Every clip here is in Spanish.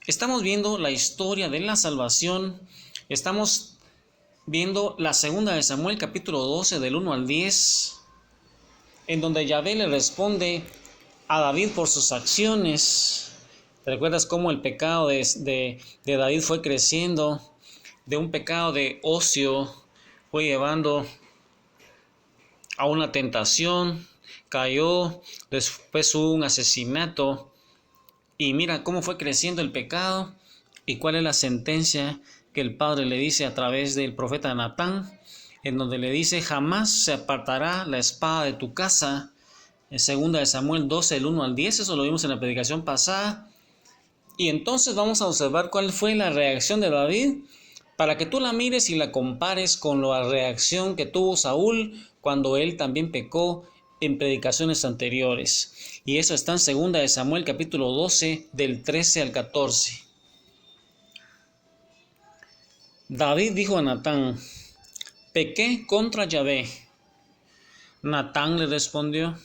Estamos viendo la historia de la salvación. Estamos viendo la segunda de Samuel, capítulo 12, del 1 al 10, en donde Yahvé le responde a David por sus acciones. ¿Te recuerdas cómo el pecado de David fue creciendo? De un pecado de ocio fue llevando a una tentación, cayó, después hubo un asesinato. Y mira cómo fue creciendo el pecado y cuál es la sentencia que el Padre le dice a través del profeta Natán, en donde le dice: jamás se apartará la espada de tu casa. En 2 de Samuel 12, del 1 al 10, eso lo vimos en la predicación pasada. Y entonces vamos a observar cuál fue la reacción de David, para que tú la mires y la compares con la reacción que tuvo Saúl cuando él también pecó en predicaciones anteriores. Y eso está en 2 de Samuel capítulo 12, del 13 al 14. David dijo a Natán: pequé contra Yahvé. Natán le respondió: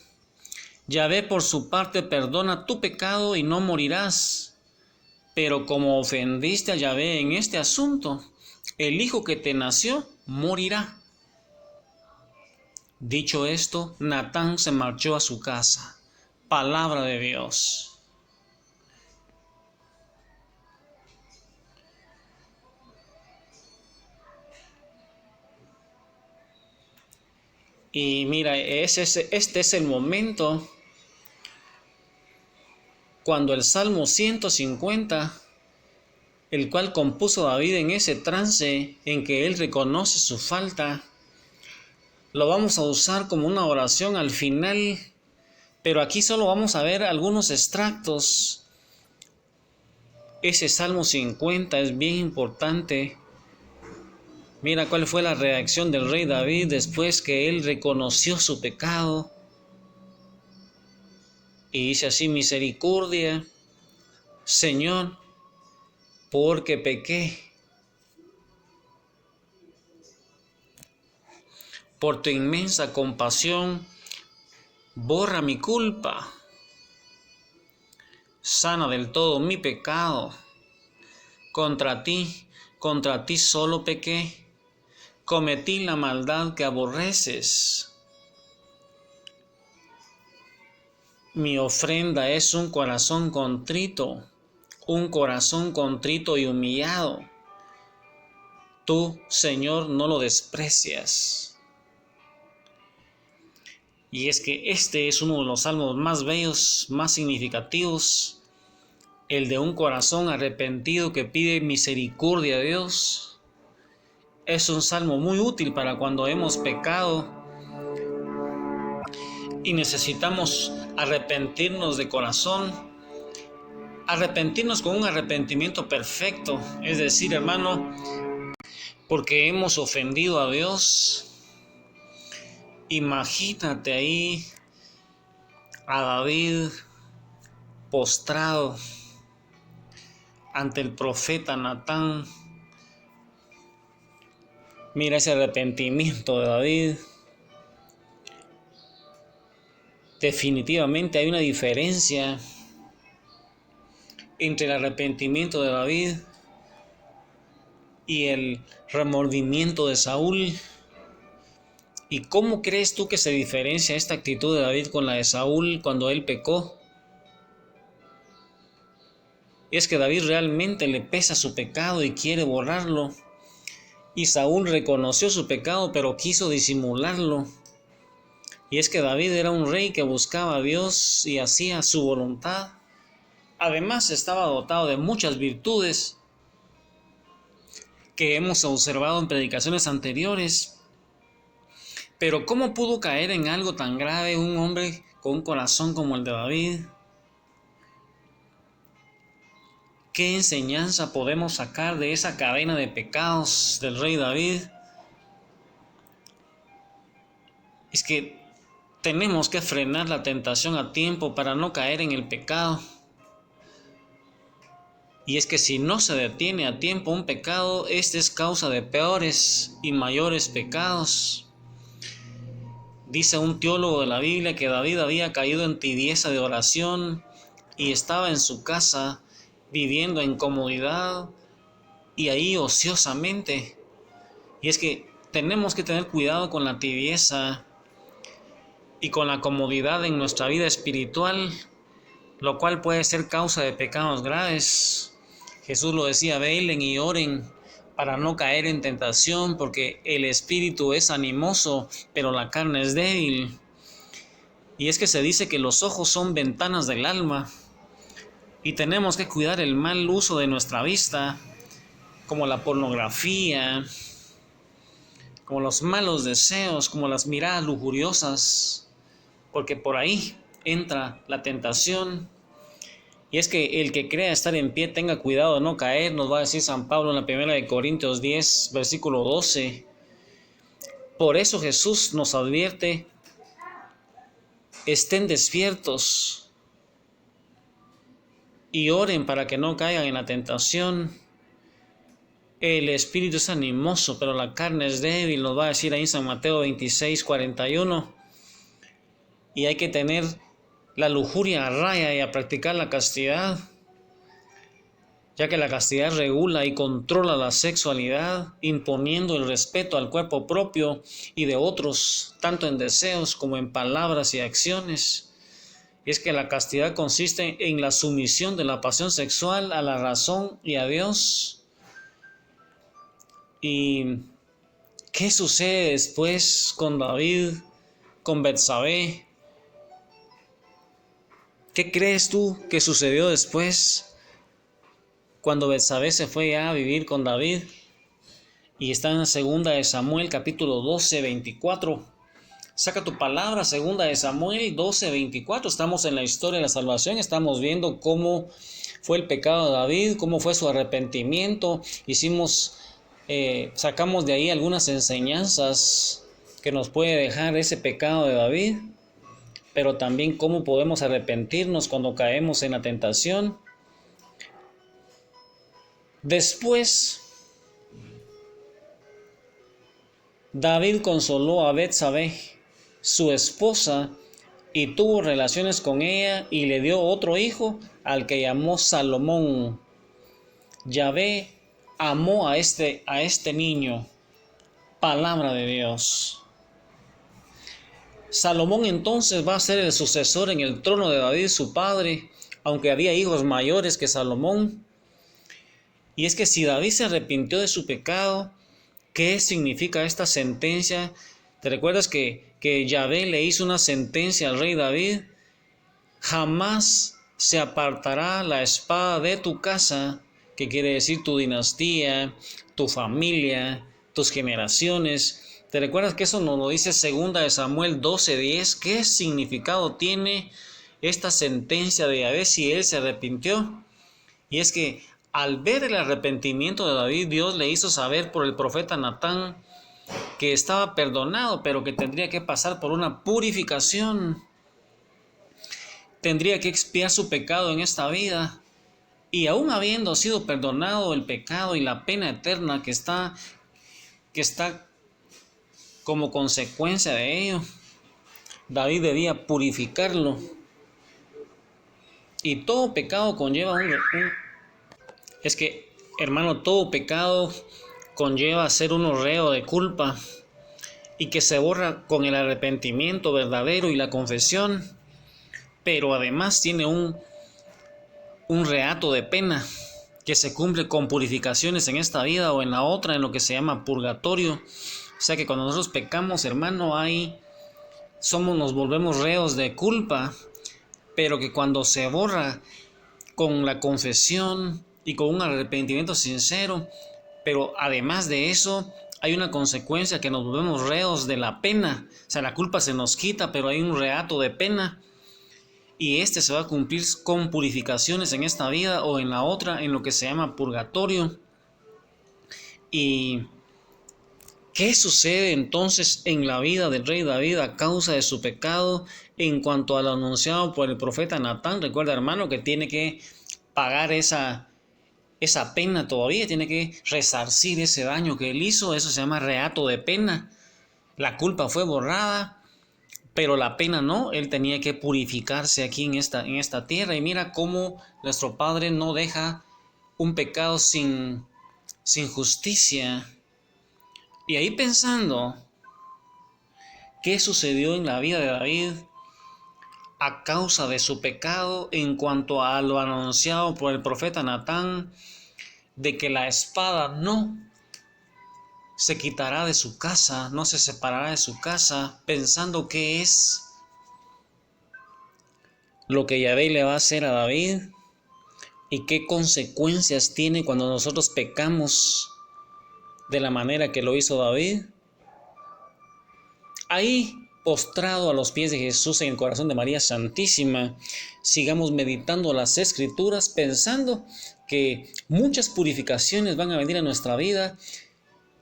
Yahvé por su parte perdona tu pecado y no morirás. Pero como ofendiste a Yahvé en este asunto, el hijo que te nació morirá. Dicho esto, Natán se marchó a su casa. Palabra de Dios. Y mira, este es el momento cuando el Salmo 150, el cual compuso David en ese trance en que él reconoce su falta, lo vamos a usar como una oración al final, pero aquí solo vamos a ver algunos extractos. Ese Salmo 50 es bien importante. Mira cuál fue la reacción del rey David después que él reconoció su pecado. Y dice así: misericordia, Señor, porque pequé. Por tu inmensa compasión, borra mi culpa. Sana del todo mi pecado. Contra ti solo pequé. Cometí la maldad que aborreces. Mi ofrenda es un corazón contrito y humillado. Tú, Señor, no lo desprecias. Y es que este es uno de los salmos más bellos, más significativos, el de un corazón arrepentido que pide misericordia a Dios. Es un salmo muy útil para cuando hemos pecado y necesitamos arrepentirnos de corazón, arrepentirnos con un arrepentimiento perfecto, es decir, hermano, porque hemos ofendido a Dios. Imagínate ahí a David postrado ante el profeta Natán. Mira ese arrepentimiento de David. Definitivamente hay una diferencia entre el arrepentimiento de David y el remordimiento de Saúl. ¿Y cómo crees tú que se diferencia esta actitud de David con la de Saúl cuando él pecó? Es que David realmente le pesa su pecado y quiere borrarlo. Y Saúl reconoció su pecado, pero quiso disimularlo. Y es que David era un rey que buscaba a Dios y hacía su voluntad. Además, estaba dotado de muchas virtudes que hemos observado en predicaciones anteriores. Pero ¿cómo pudo caer en algo tan grave un hombre con un corazón como el de David? ¿Qué enseñanza podemos sacar de esa cadena de pecados del rey David? Es que tenemos que frenar la tentación a tiempo para no caer en el pecado. Y es que si no se detiene a tiempo un pecado, este es causa de peores y mayores pecados. Dice un teólogo de la Biblia que David había caído en tibieza de oración y estaba en su casa viviendo en comodidad y ahí ociosamente. Y es que tenemos que tener cuidado con la tibieza y con la comodidad en nuestra vida espiritual, lo cual puede ser causa de pecados graves. Jesús lo decía: velen y oren para no caer en tentación, porque el espíritu es animoso, pero la carne es débil. Y es que se dice que los ojos son ventanas del alma, y tenemos que cuidar el mal uso de nuestra vista, como la pornografía, como los malos deseos, como las miradas lujuriosas, porque por ahí entra la tentación. Y es que el que crea estar en pie tenga cuidado de no caer, nos va a decir San Pablo en la 1 Corintios 10, versículo 12. Por eso Jesús nos advierte: estén despiertos y oren para que no caigan en la tentación. El espíritu es animoso, pero la carne es débil, nos va a decir ahí San Mateo 26, 41. Y hay que tener la lujuria a raya y a practicar la castidad, ya que la castidad regula y controla la sexualidad, imponiendo el respeto al cuerpo propio y de otros, tanto en deseos como en palabras y acciones. Y es que la castidad consiste en la sumisión de la pasión sexual a la razón y a Dios. ¿Y qué sucede después con David, con Betsabé? ¿Qué crees tú que sucedió después cuando Betsabé se fue ya a vivir con David? Y está en 2 de Samuel capítulo 12, 24. Saca tu palabra, 2 de Samuel 12, 24. Estamos en la historia de la salvación, estamos viendo cómo fue el pecado de David, cómo fue su arrepentimiento. Sacamos de ahí algunas enseñanzas que nos puede dejar ese pecado de David, pero también cómo podemos arrepentirnos cuando caemos en la tentación. Después, David consoló a Betsabé, su esposa, y tuvo relaciones con ella y le dio otro hijo al que llamó Salomón. Yahvé amó a este niño. Palabra de Dios. Salomón entonces va a ser el sucesor en el trono de David, su padre, aunque había hijos mayores que Salomón. Y es que si David se arrepintió de su pecado, ¿qué significa esta sentencia? ¿Te recuerdas que Yahvé le hizo una sentencia al rey David? Jamás se apartará la espada de tu casa, que quiere decir tu dinastía, tu familia, tus generaciones. ¿Te recuerdas que eso nos lo dice 2 de Samuel 12:10? ¿Qué significado tiene esta sentencia de Yahvé si él se arrepintió? Y es que al ver el arrepentimiento de David, Dios le hizo saber por el profeta Natán que estaba perdonado, pero que tendría que pasar por una purificación. Tendría que expiar su pecado en esta vida. Y aún habiendo sido perdonado el pecado y la pena eterna que está como consecuencia de ello, David debía purificarlo. Y todo pecado conlleva Es que, hermano, todo pecado conlleva ser uno reo de culpa y que se borra con el arrepentimiento verdadero y la confesión, pero además tiene un reato de pena que se cumple con purificaciones en esta vida o en la otra, en lo que se llama purgatorio. O sea que cuando nosotros pecamos, hermano, nos volvemos reos de culpa, pero que cuando se borra con la confesión y con un arrepentimiento sincero, pero además de eso hay una consecuencia, que nos volvemos reos de la pena. O sea, la culpa se nos quita, pero hay un reato de pena, y se va a cumplir con purificaciones en esta vida o en la otra, en lo que se llama purgatorio. ¿Y qué sucede entonces en la vida del rey David a causa de su pecado en cuanto a lo anunciado por el profeta Natán? Recuerda, hermano, que tiene que pagar esa pena todavía, tiene que resarcir ese daño que él hizo. Eso se llama reato de pena. La culpa fue borrada, pero la pena no. Él tenía que purificarse aquí en esta tierra. Y mira cómo nuestro Padre no deja un pecado sin justicia. Y ahí pensando, ¿qué sucedió en la vida de David a causa de su pecado en cuanto a lo anunciado por el profeta Natán, de que la espada no se quitará de su casa, no se separará de su casa, pensando que es lo que Yahvé le va a hacer a David y qué consecuencias tiene cuando nosotros pecamos de la manera que lo hizo David? Ahí, postrado a los pies de Jesús en el corazón de María Santísima, sigamos meditando las Escrituras, pensando que muchas purificaciones van a venir a nuestra vida,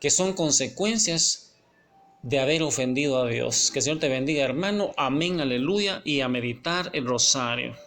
que son consecuencias de haber ofendido a Dios. Que el Señor te bendiga, hermano. Amén, aleluya, y a meditar el rosario.